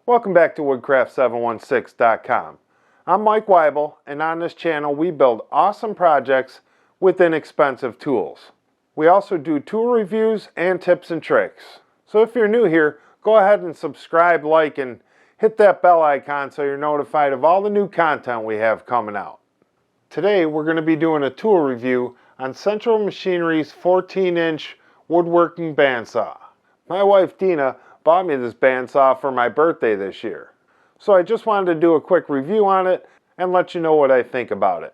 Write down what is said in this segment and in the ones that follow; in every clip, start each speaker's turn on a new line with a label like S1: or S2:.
S1: Welcome back to Woodcraft716.com. I'm Mike Weibel, and on this channel we build awesome projects with inexpensive tools. We also do tool reviews and tips and tricks. So if you're new here, go ahead and subscribe, like, and hit that bell icon so you're notified of all the new content we have coming out. Today we're going to be doing a tool review on Central Machinery's 14-inch woodworking bandsaw. My wife Dina bought me this bandsaw for my birthday this year. So I just wanted to do a quick review on it and let you know what I think about it.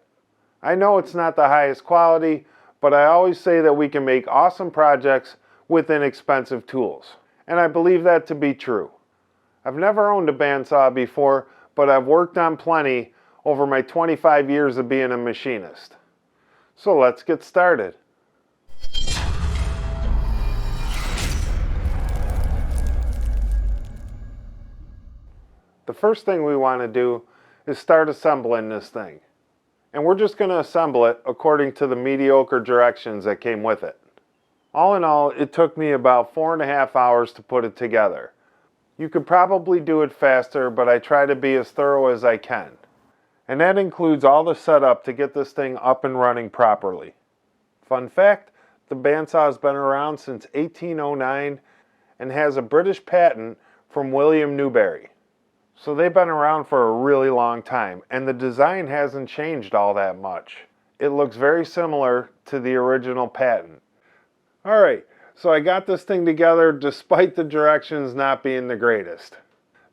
S1: I know it's not the highest quality, but I always say that we can make awesome projects with inexpensive tools. And I believe that to be true. I've never owned a bandsaw before, but I've worked on plenty over my 25 years of being a machinist. So let's get started. The first thing we want to do is start assembling this thing. And we're just going to assemble it according to the mediocre directions that came with it. All in all, it took me about 4.5 hours to put it together. You could probably do it faster, but I try to be as thorough as I can. And that includes all the setup to get this thing up and running properly. Fun fact, the bandsaw has been around since 1809 and has a British patent from William Newbery. So they've been around for a really long time, and the design hasn't changed all that much. It looks very similar to the original patent. Alright, so I got this thing together despite the directions not being the greatest.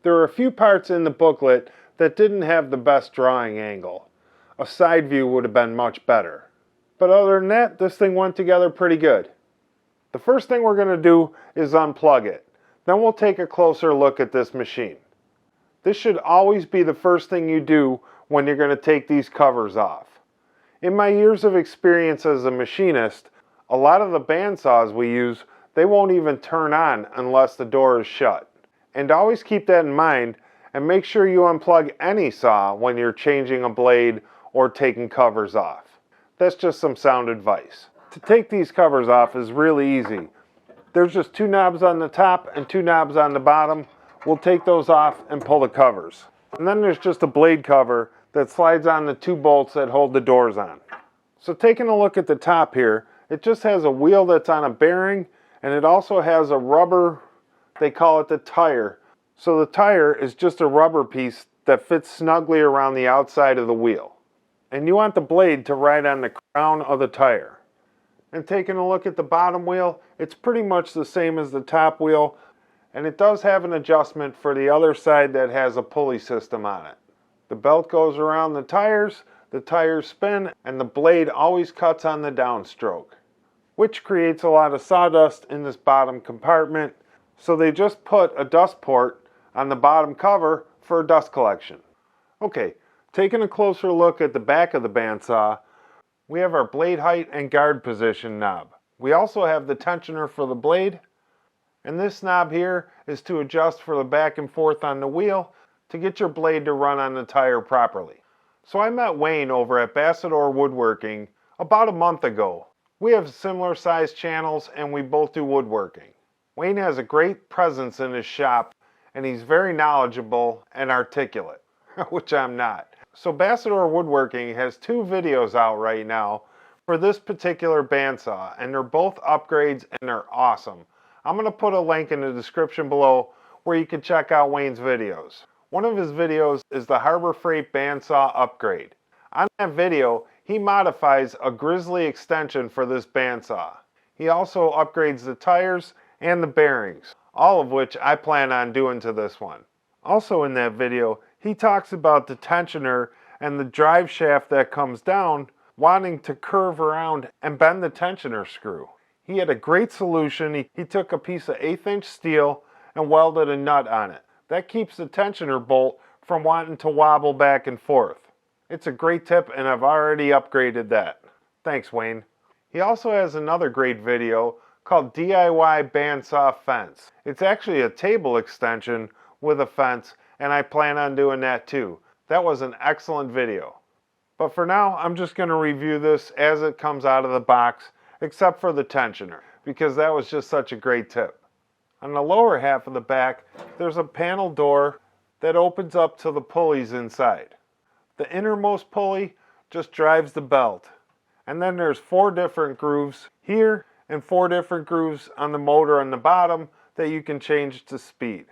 S1: There are a few parts in the booklet that didn't have the best drawing angle. A side view would have been much better. But other than that, this thing went together pretty good. The first thing we're going to do is unplug it. Then we'll take a closer look at this machine. This should always be the first thing you do when you're going to take these covers off. In my years of experience as a machinist, a lot of the bandsaws we use, they won't even turn on unless the door is shut. And always keep that in mind and make sure you unplug any saw when you're changing a blade or taking covers off. That's just some sound advice. To take these covers off is really easy. There's just 2 knobs on the top and 2 knobs on the bottom. We'll take those off and pull the covers. And then there's just a blade cover that slides on the 2 bolts that hold the doors on. So taking a look at the top here, it just has a wheel that's on a bearing, and it also has a rubber, they call it the tire. So the tire is just a rubber piece that fits snugly around the outside of the wheel. And you want the blade to ride on the crown of the tire. And taking a look at the bottom wheel, it's pretty much the same as the top wheel, and it does have an adjustment for the other side that has a pulley system on it. The belt goes around the tires spin, and the blade always cuts on the downstroke, which creates a lot of sawdust in this bottom compartment, so they just put a dust port on the bottom cover for dust collection. Okay, taking a closer look at the back of the bandsaw, we have our blade height and guard position knob. We also have the tensioner for the blade, and this knob here is to adjust for the back and forth on the wheel to get your blade to run on the tire properly. So I met Wayne over at Bassador Woodworking about a month ago. We have similar sized channels and we both do woodworking. Wayne has a great presence in his shop and he's very knowledgeable and articulate, which I'm not. So Bassador Woodworking has 2 videos out right now for this particular bandsaw, and they're both upgrades and they're awesome. I'm going to put a link in the description below where you can check out Wayne's videos. One of his videos is the Harbor Freight bandsaw upgrade. On that video, he modifies a grizzly extension for this bandsaw. He also upgrades the tires and the bearings, all of which I plan on doing to this one. Also in that video, he talks about the tensioner and the drive shaft that comes down, wanting to curve around and bend the tensioner screw. He had a great solution. He took a piece of 1/8 inch steel and welded a nut on it. That keeps the tensioner bolt from wanting to wobble back and forth. It's a great tip and I've already upgraded that. Thanks, Wayne. He also has another great video called DIY Bandsaw Fence. It's actually a table extension with a fence, and I plan on doing that too. That was an excellent video. But for now, I'm just going to review this as it comes out of the box, except for the tensioner, because that was just such a great tip. On the lower half of the back, there's a panel door that opens up to the pulleys inside. The innermost pulley just drives the belt. And then there's 4 different grooves here and 4 different grooves on the motor on the bottom that you can change to speed.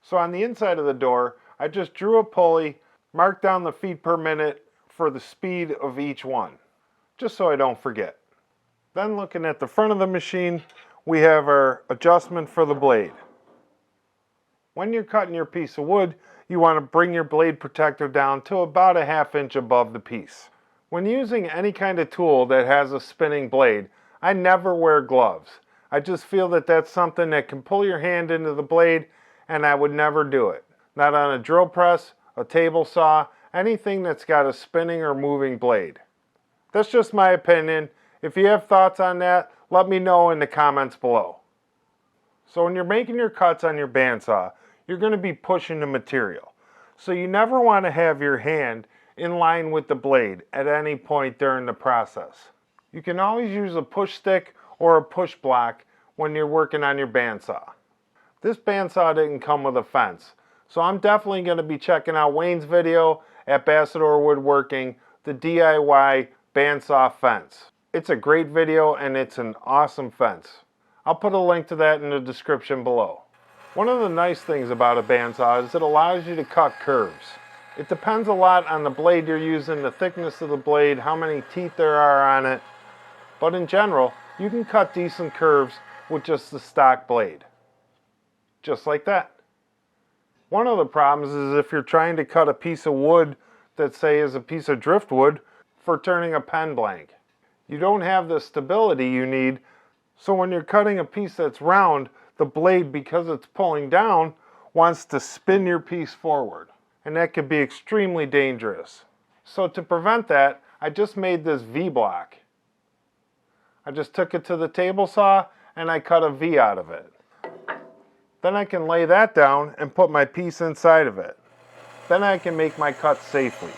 S1: So on the inside of the door, I just drew a pulley, marked down the feet per minute for the speed of each one, just so I don't forget. Then looking at the front of the machine, we have our adjustment for the blade. When you're cutting your piece of wood, you want to bring your blade protector down to about a 1/2 inch above the piece. When using any kind of tool that has a spinning blade, I never wear gloves. I just feel that that's something that can pull your hand into the blade, and I would never do it. Not on a drill press, a table saw, anything that's got a spinning or moving blade. That's just my opinion. If you have thoughts on that, let me know in the comments below. So when you're making your cuts on your bandsaw, you're going to be pushing the material. So you never want to have your hand in line with the blade at any point during the process. You can always use a push stick or a push block when you're working on your bandsaw. This bandsaw didn't come with a fence, so I'm definitely going to be checking out Wayne's video at Bassador Woodworking, the DIY Bandsaw Fence. It's a great video and it's an awesome fence. I'll put a link to that in the description below. One of the nice things about a bandsaw is it allows you to cut curves. It depends a lot on the blade you're using, the thickness of the blade, how many teeth there are on it. But in general, you can cut decent curves with just the stock blade. Just like that. One of the problems is if you're trying to cut a piece of wood that, say, is a piece of driftwood for turning a pen blank. You don't have the stability you need, so when you're cutting a piece that's round, the blade, because it's pulling down, wants to spin your piece forward. And that could be extremely dangerous. So to prevent that, I just made this V-block. I just took it to the table saw and I cut a V out of it. Then I can lay that down and put my piece inside of it. Then I can make my cuts safely.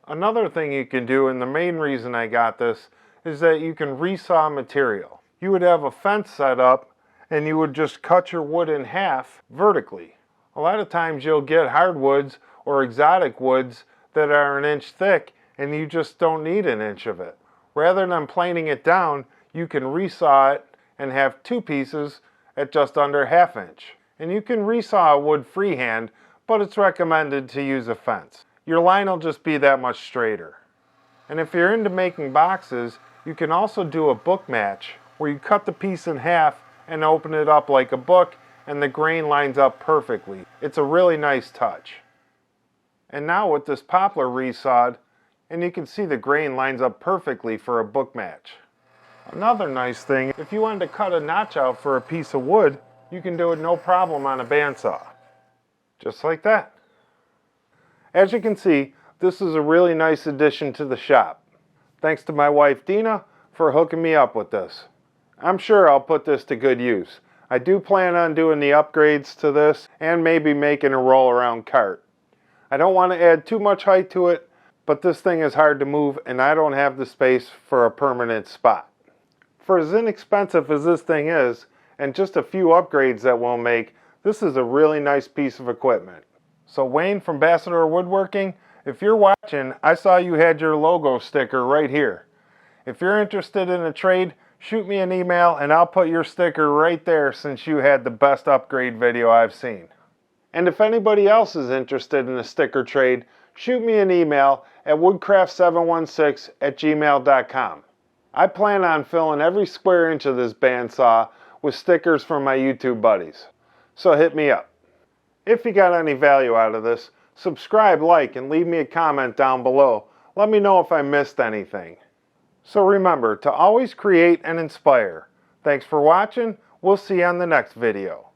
S1: Another thing you can do, and the main reason I got this, is that you can resaw material. You would have a fence set up and you would just cut your wood in half vertically. A lot of times you'll get hardwoods or exotic woods that are 1 inch thick and you just don't need 1 inch of it. Rather than planing it down, you can resaw it and have 2 pieces at just under 1/2 inch. And you can resaw a wood freehand, but it's recommended to use a fence. Your line will just be that much straighter. And if you're into making boxes, you can also do a book match where you cut the piece in half and open it up like a book and the grain lines up perfectly. It's a really nice touch. And now with this poplar resawed, and you can see the grain lines up perfectly for a book match. Another nice thing, if you wanted to cut a notch out for a piece of wood, you can do it no problem on a bandsaw. Just like that. As you can see, this is a really nice addition to the shop. Thanks to my wife Dina for hooking me up with this. I'm sure I'll put this to good use. I do plan on doing the upgrades to this and maybe making a roll around cart. I don't want to add too much height to it, but this thing is hard to move and I don't have the space for a permanent spot. For as inexpensive as this thing is, and just a few upgrades that we'll make, this is a really nice piece of equipment. So Wayne from Bassador Woodworking, if you're watching, I saw you had your logo sticker right here. If you're interested in a trade, shoot me an email and I'll put your sticker right there since you had the best upgrade video I've seen. And if anybody else is interested in a sticker trade, shoot me an email at woodcraft716@gmail.com. I plan on filling every square inch of this bandsaw with stickers from my YouTube buddies. So hit me up. If you got any value out of this, subscribe, like, and leave me a comment down below. Let me know if I missed anything. So remember to always create and inspire. Thanks for watching. We'll see you on the next video.